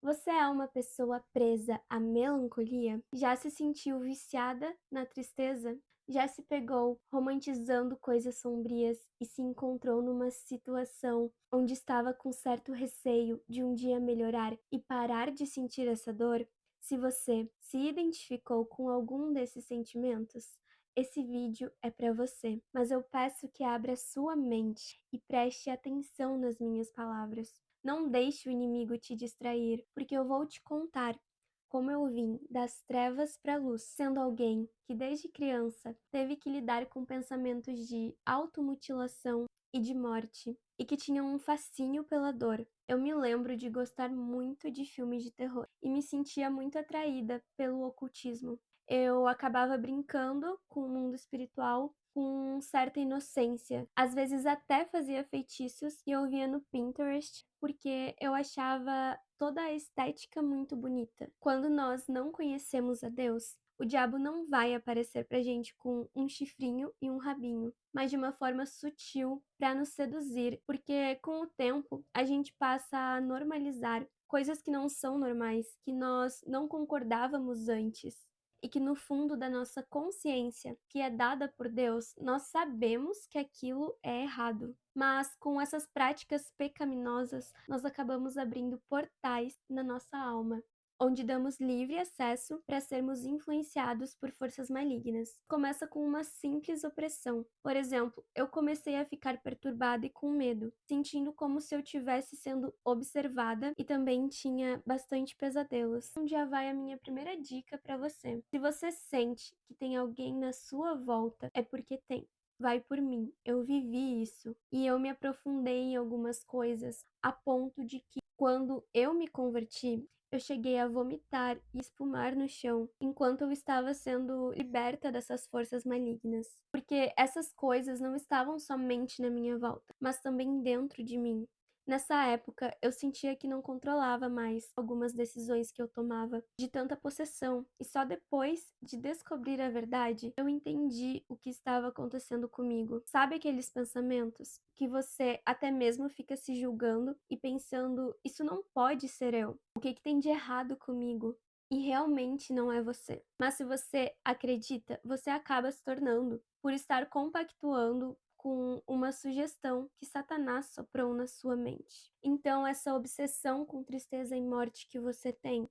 Você é uma pessoa presa à melancolia? Já se sentiu viciada na tristeza? Já se pegou romantizando coisas sombrias e se encontrou numa situação onde estava com certo receio de um dia melhorar e parar de sentir essa dor? Se você se identificou com algum desses sentimentos, esse vídeo é para você, mas eu peço que abra sua mente e preste atenção nas minhas palavras. Não deixe o inimigo te distrair, porque eu vou te contar como eu vim das trevas para a luz, sendo alguém que desde criança teve que lidar com pensamentos de automutilação e de morte, e que tinha um fascínio pela dor. Eu me lembro de gostar muito de filmes de terror e me sentia muito atraída pelo ocultismo. Eu acabava brincando com o mundo espiritual com certa inocência. Às vezes até fazia feitiços e eu via no Pinterest, porque eu achava toda a estética muito bonita. Quando nós não conhecemos a Deus, o diabo não vai aparecer pra gente com um chifrinho e um rabinho, mas de uma forma sutil para nos seduzir, porque com o tempo a gente passa a normalizar coisas que não são normais, que nós não concordávamos antes e que no fundo da nossa consciência, que é dada por Deus, nós sabemos que aquilo é errado. Mas com essas práticas pecaminosas, nós acabamos abrindo portais na nossa alma, onde damos livre acesso para sermos influenciados por forças malignas. Começa com uma simples opressão. Por exemplo, eu comecei a ficar perturbada e com medo, sentindo como se eu estivesse sendo observada e também tinha bastante pesadelos. Onde já vai a minha primeira dica para você. Se você sente que tem alguém na sua volta, é porque tem. Vai por mim, eu vivi isso e eu me aprofundei em algumas coisas a ponto de que quando eu me converti, eu cheguei a vomitar e espumar no chão enquanto eu estava sendo liberta dessas forças malignas. Porque essas coisas não estavam somente na minha volta, mas também dentro de mim. Nessa época, eu sentia que não controlava mais algumas decisões que eu tomava, de tanta possessão, e só depois de descobrir a verdade, eu entendi o que estava acontecendo comigo. Sabe aqueles pensamentos que você até mesmo fica se julgando e pensando, isso não pode ser eu. O que que tem de errado comigo? E realmente não é você. Mas se você acredita, você acaba se tornando, por estar compactuando com uma sugestão que Satanás soprou na sua mente. Então, essa obsessão com tristeza e morte que você tem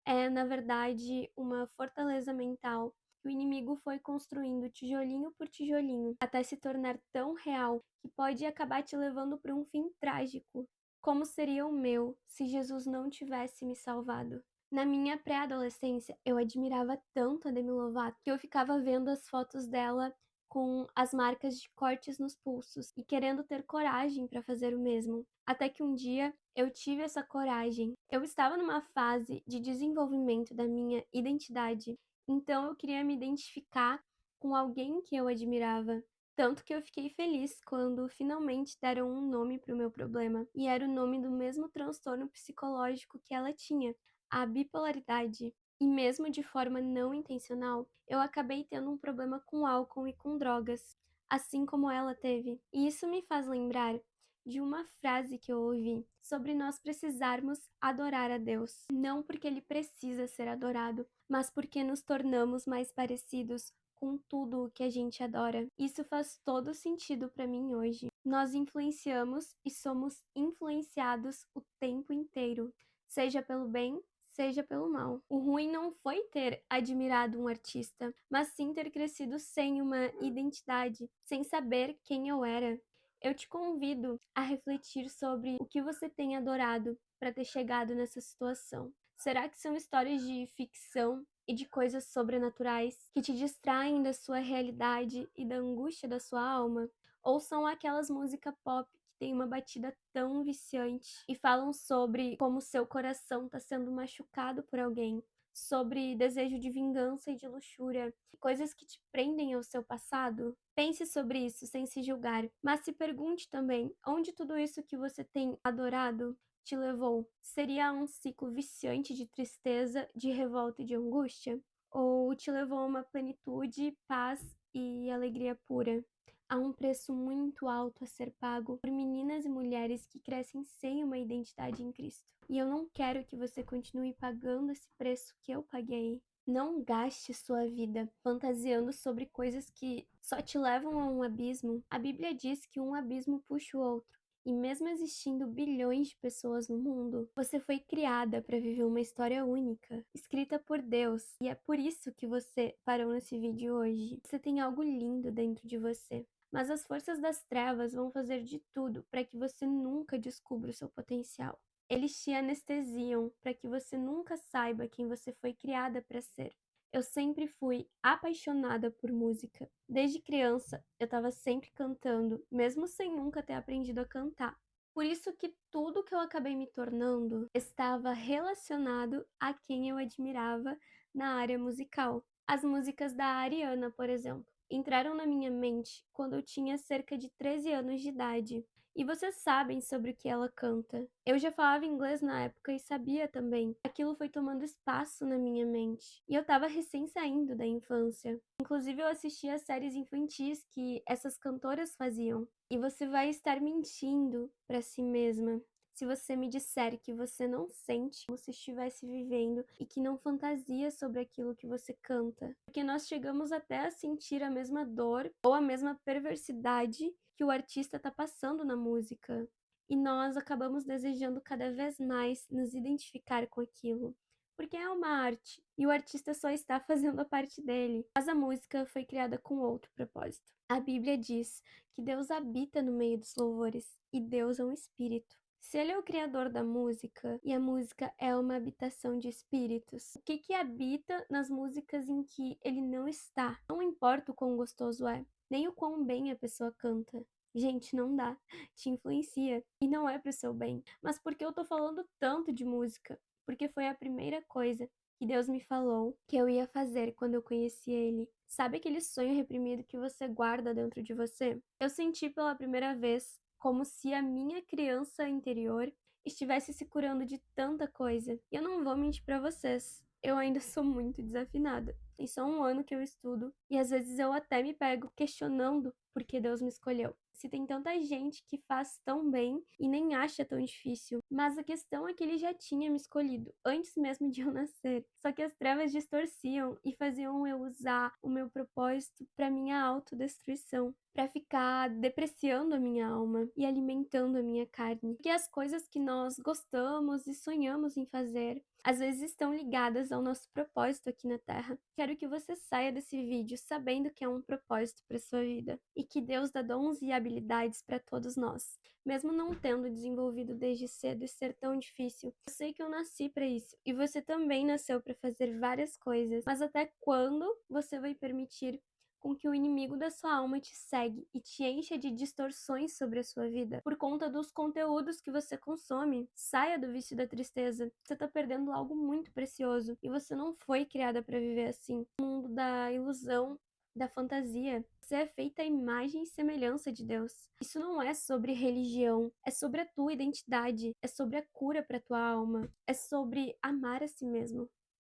é, na verdade, uma fortaleza mental que o inimigo foi construindo tijolinho por tijolinho até se tornar tão real que pode acabar te levando para um fim trágico. Como seria o meu se Jesus não tivesse me salvado? Na minha pré-adolescência, eu admirava tanto a Demi Lovato que eu ficava vendo as fotos dela com as marcas de cortes nos pulsos e querendo ter coragem para fazer o mesmo. Até que um dia eu tive essa coragem. Eu estava numa fase de desenvolvimento da minha identidade, então eu queria me identificar com alguém que eu admirava. Tanto que eu fiquei feliz quando finalmente deram um nome para o meu problema, e era o nome do mesmo transtorno psicológico que ela tinha, a bipolaridade. E mesmo de forma não intencional, eu acabei tendo um problema com álcool e com drogas, assim como ela teve. E isso me faz lembrar de uma frase que eu ouvi sobre nós precisarmos adorar a Deus, não porque ele precisa ser adorado, mas porque nos tornamos mais parecidos com tudo o que a gente adora. Isso faz todo sentido para mim hoje. Nós influenciamos e somos influenciados o tempo inteiro, seja pelo bem, seja pelo mal. O ruim não foi ter admirado um artista, mas sim ter crescido sem uma identidade, sem saber quem eu era. Eu te convido a refletir sobre o que você tem adorado para ter chegado nessa situação. Será que são histórias de ficção e de coisas sobrenaturais que te distraem da sua realidade e da angústia da sua alma? Ou são aquelas músicas pop que têm uma batida tão viciante e falam sobre como seu coração está sendo machucado por alguém? Sobre desejo de vingança e de luxúria, coisas que te prendem ao seu passado? Pense sobre isso sem se julgar, mas se pergunte também onde tudo isso que você tem adorado te levou. Seria um ciclo viciante de tristeza, de revolta e de angústia? Ou te levou a uma plenitude, paz e alegria pura? Há um preço muito alto a ser pago por meninas e mulheres que crescem sem uma identidade em Cristo. E eu não quero que você continue pagando esse preço que eu paguei. Não gaste sua vida fantasiando sobre coisas que só te levam a um abismo. A Bíblia diz que um abismo puxa o outro. E mesmo existindo bilhões de pessoas no mundo, você foi criada para viver uma história única, escrita por Deus. E é por isso que você parou nesse vídeo hoje. Você tem algo lindo dentro de você. Mas as forças das trevas vão fazer de tudo para que você nunca descubra o seu potencial. Eles te anestesiam para que você nunca saiba quem você foi criada para ser. Eu sempre fui apaixonada por música. Desde criança, eu estava sempre cantando, mesmo sem nunca ter aprendido a cantar. Por isso que tudo que eu acabei me tornando estava relacionado a quem eu admirava na área musical. As músicas da Ariana, por exemplo, entraram na minha mente quando eu tinha cerca de 13 anos de idade. E vocês sabem sobre o que ela canta. Eu já falava inglês na época e sabia também. Aquilo foi tomando espaço na minha mente. E eu tava recém saindo da infância. Inclusive, eu assistia às séries infantis que essas cantoras faziam. E você vai estar mentindo para si mesma se você me disser que você não sente como se estivesse vivendo e que não fantasia sobre aquilo que você canta. Porque nós chegamos até a sentir a mesma dor ou a mesma perversidade que o artista está passando na música. E nós acabamos desejando cada vez mais nos identificar com aquilo. Porque é uma arte e o artista só está fazendo a parte dele. Mas a música foi criada com outro propósito. A Bíblia diz que Deus habita no meio dos louvores e Deus é um espírito. Se ele é o criador da música e a música é uma habitação de espíritos, o que habita nas músicas em que ele não está? Não importa o quão gostoso é, nem o quão bem a pessoa canta. Gente, não dá. Te influencia. E não é pro seu bem. Mas por que eu tô falando tanto de música? Porque foi a primeira coisa que Deus me falou que eu ia fazer quando eu conheci Ele. Sabe aquele sonho reprimido que você guarda dentro de você? Eu senti pela primeira vez como se a minha criança interior estivesse se curando de tanta coisa. E eu não vou mentir pra vocês, eu ainda sou muito desafinada. Tem só um ano que eu estudo e às vezes eu até me pego questionando por que Deus me escolheu. Se tem tanta gente que faz tão bem e nem acha tão difícil. Mas a questão é que ele já tinha me escolhido antes mesmo de eu nascer. Só que as trevas distorciam e faziam eu usar o meu propósito para minha autodestruição, para ficar depreciando a minha alma e alimentando a minha carne. Porque as coisas que nós gostamos e sonhamos em fazer às vezes estão ligadas ao nosso propósito aqui na Terra. Quero que você saia desse vídeo sabendo que é um propósito para sua vida e que Deus dá dons e habilidades para todos nós, mesmo não tendo desenvolvido desde cedo e ser tão difícil. Eu sei que eu nasci para isso e você também nasceu para fazer várias coisas, mas até quando você vai permitir com que o inimigo da sua alma te segue e te encha de distorções sobre a sua vida por conta dos conteúdos que você consome? Saia do vício da tristeza. Você tá perdendo algo muito precioso e você não foi criada para viver assim. O mundo da ilusão, da fantasia. Você é feita à imagem e semelhança de Deus. Isso não é sobre religião, é sobre a tua identidade, é sobre a cura para tua alma, é sobre amar a si mesmo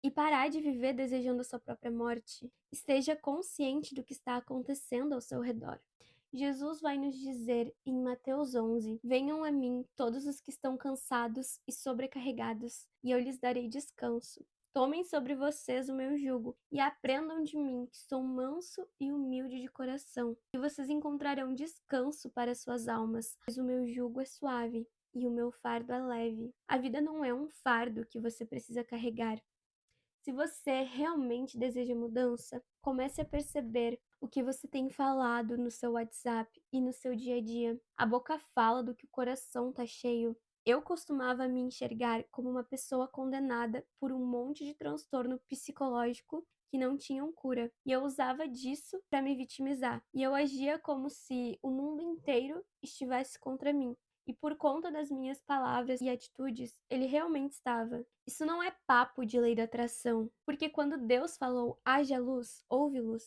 e parar de viver desejando a sua própria morte. Esteja consciente do que está acontecendo ao seu redor. Jesus vai nos dizer em Mateus 11: Venham a mim todos os que estão cansados e sobrecarregados, e eu lhes darei descanso. Tomem sobre vocês o meu jugo e aprendam de mim, que sou manso e humilde de coração, e vocês encontrarão descanso para suas almas, pois o meu jugo é suave e o meu fardo é leve. A vida não é um fardo que você precisa carregar. Se você realmente deseja mudança, comece a perceber o que você tem falado no seu WhatsApp e no seu dia a dia. A boca fala do que o coração tá cheio. Eu costumava me enxergar como uma pessoa condenada por um monte de transtorno psicológico que não tinham cura. E eu usava disso para me vitimizar. E eu agia como se o mundo inteiro estivesse contra mim. E por conta das minhas palavras e atitudes, ele realmente estava. Isso não é papo de lei da atração, porque quando Deus falou haja luz, houve luz.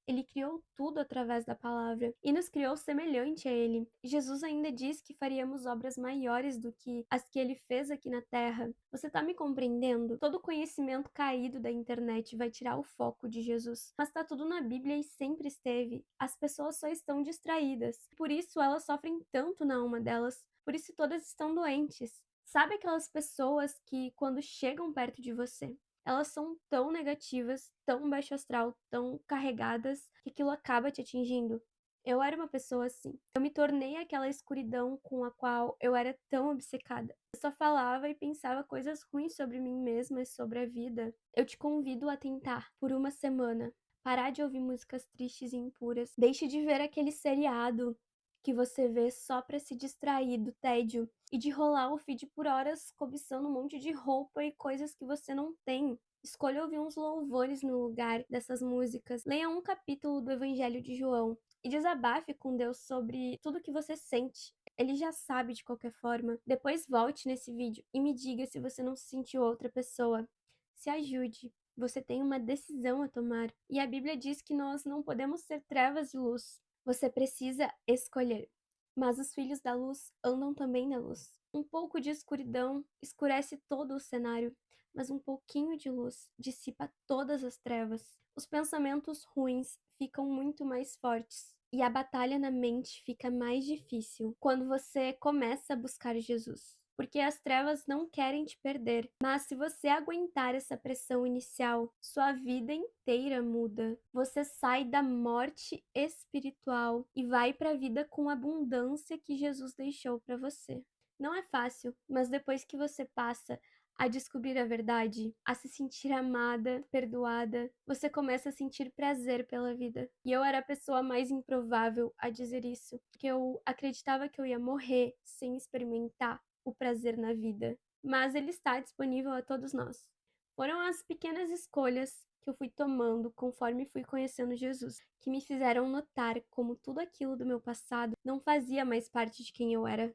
Ele criou tudo através da palavra e nos criou semelhante a ele. Jesus ainda diz que faríamos obras maiores do que as que ele fez aqui na terra. Você tá me compreendendo? Todo conhecimento caído da internet vai tirar o foco de Jesus. Mas tá tudo na Bíblia e sempre esteve. As pessoas só estão distraídas. Por isso elas sofrem tanto na alma delas. Por isso todas estão doentes. Sabe aquelas pessoas que, quando chegam perto de você, elas são tão negativas, tão baixo astral, tão carregadas, que aquilo acaba te atingindo? Eu era uma pessoa assim. Eu me tornei aquela escuridão com a qual eu era tão obcecada. Eu só falava e pensava coisas ruins sobre mim mesma e sobre a vida. Eu te convido a tentar, por uma semana, parar de ouvir músicas tristes e impuras. Deixe de ver aquele seriado que você vê só pra se distrair do tédio e de rolar o feed por horas cobiçando um monte de roupa e coisas que você não tem. Escolha ouvir uns louvores no lugar dessas músicas. Leia um capítulo do Evangelho de João e desabafe com Deus sobre tudo que você sente. Ele já sabe de qualquer forma. Depois volte nesse vídeo e me diga se você não se sentiu outra pessoa. Se ajude. Você tem uma decisão a tomar. E a Bíblia diz que nós não podemos ser trevas e luz. Você precisa escolher. Mas os filhos da luz andam também na luz. Um pouco de escuridão escurece todo o cenário, mas um pouquinho de luz dissipa todas as trevas. Os pensamentos ruins ficam muito mais fortes e a batalha na mente fica mais difícil quando você começa a buscar Jesus. Porque as trevas não querem te perder, mas se você aguentar essa pressão inicial, sua vida inteira muda. Você sai da morte espiritual e vai para a vida com a abundância que Jesus deixou para você. Não é fácil, mas depois que você passa a descobrir a verdade, a se sentir amada, perdoada, você começa a sentir prazer pela vida. E eu era a pessoa mais improvável a dizer isso, porque eu acreditava que eu ia morrer sem experimentar o prazer na vida. Mas ele está disponível a todos nós. Foram as pequenas escolhas que eu fui tomando conforme fui conhecendo Jesus, que me fizeram notar como tudo aquilo do meu passado não fazia mais parte de quem eu era.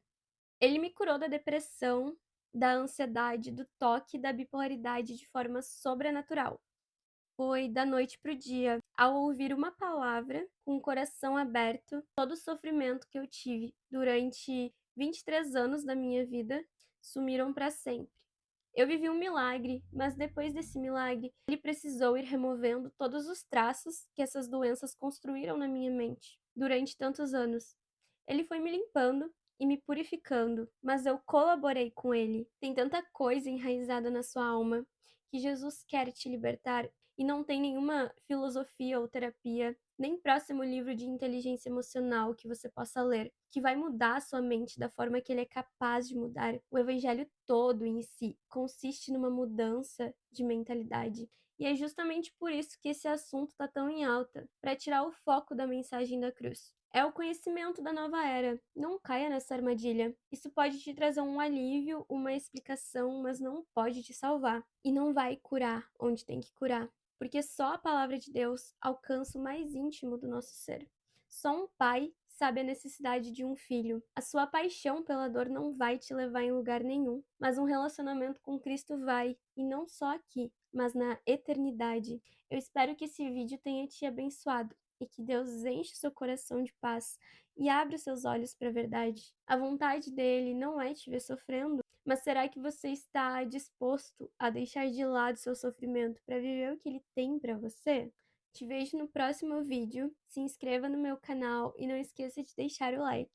Ele me curou da depressão, da ansiedade, do toque e da bipolaridade de forma sobrenatural. Foi da noite pro dia, ao ouvir uma palavra, com o coração aberto, todo o sofrimento que eu tive durante 23 anos da minha vida sumiram para sempre. Eu vivi um milagre, mas depois desse milagre, ele precisou ir removendo todos os traços que essas doenças construíram na minha mente durante tantos anos. Ele foi me limpando e me purificando, mas eu colaborei com ele. Tem tanta coisa enraizada na sua alma que Jesus quer te libertar e não tem nenhuma filosofia ou terapia, nem próximo livro de inteligência emocional que você possa ler, que vai mudar a sua mente da forma que ele é capaz de mudar. O evangelho todo em si consiste numa mudança de mentalidade. E é justamente por isso que esse assunto está tão em alta, para tirar o foco da mensagem da cruz. É o conhecimento da nova era. Não caia nessa armadilha. Isso pode te trazer um alívio, uma explicação, mas não pode te salvar. E não vai curar onde tem que curar. Porque só a palavra de Deus alcança o mais íntimo do nosso ser. Só um pai sabe a necessidade de um filho. A sua paixão pela dor não vai te levar em lugar nenhum, mas um relacionamento com Cristo vai, e não só aqui, mas na eternidade. Eu espero que esse vídeo tenha te abençoado e que Deus enche seu coração de paz e abra seus olhos para a verdade. A vontade dele não é te ver sofrendo, mas será que você está disposto a deixar de lado seu sofrimento para viver o que ele tem para você? Te vejo no próximo vídeo, se inscreva no meu canal e não esqueça de deixar o like.